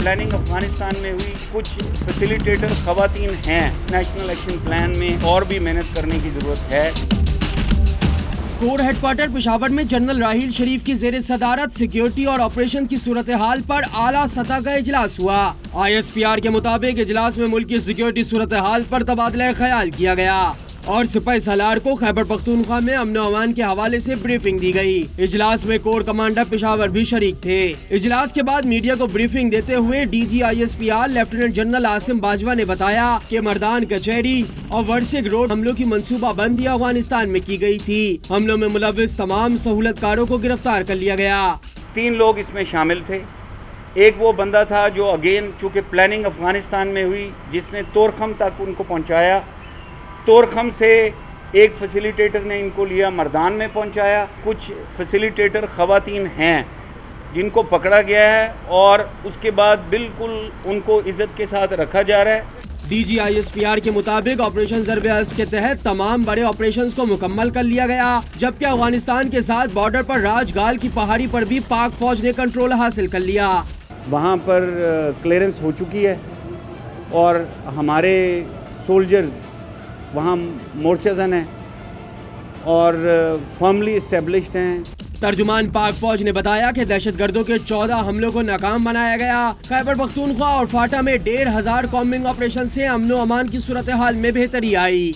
Planning Afghanistan में हुई, कुछ फैसिलिटेटर खवातीन हैं। नेशनल एक्शन प्लान में और भी मेहनत करने की जरूरत है। कोर हेडक्वार्टर पेशावर में जनरल राहील शरीफ की जेर सदारत सिक्योरिटी और ऑपरेशन की सूरत हाल पर आला सतह का इजलास हुआ। ISPR के मुताबिक इजलास में मुल्क की सिक्योरिटी सूरत हाल पर तबादला ख्याल किया गया और सिपाही सालार को खैबर पख्तूनख्वा में अमन व अमान के हवाले से ब्रीफिंग दी गई। इजलास में कोर कमांडर पेशावर भी शरीक थे। इजलास के बाद मीडिया को ब्रीफिंग देते हुए DG ISPR lieutenant general Asim Bajwa ने बताया कि मर्दान कचहरी और वर्सिक रोड हमलों की मंसूबा बंदी अफगानिस्तान में की गई थी। हमलों में मुलविस तमाम सहूलतकारों को गिरफ्तार कर लिया गया। 3 लोग इसमें शामिल थे। एक वो बंदा था जो अगेन चूँकि प्लानिंग अफगानिस्तान में हुई, जिसने तोरखम तक उनको पहुँचाया। तोरखम से एक फैसिलिटेटर ने इनको लिया, मर्दान में पहुंचाया। कुछ फैसिलिटेटर खवातीन हैं जिनको पकड़ा गया है और उसके बाद बिल्कुल उनको इज्जत के साथ रखा जा रहा है। DG ISPR के मुताबिक ऑपरेशन ज़र्ब-ए-हस्ब के तहत तमाम बड़े ऑपरेशंस को मुकम्मल कर लिया गया, जबकि अफगानिस्तान के साथ बॉर्डर पर राजगाल की पहाड़ी पर भी पाक फौज ने कंट्रोल हासिल कर लिया। वहाँ पर क्लियरेंस हो चुकी है और हमारे सोल्जर्स वहाँ मोर्चेज़न हैं और फर्मली इस्टेब्लिश्ड हैं। तर्जुमान पाक फौज ने बताया कि दहशतगर्दों के 14 हमलों को नाकाम बनाया गया। खैबर पख्तूनख्वा और फाटा में 1500 कॉम्बिंग ऑपरेशन से अमन व अमान की सूरत हाल में बेहतरी आई।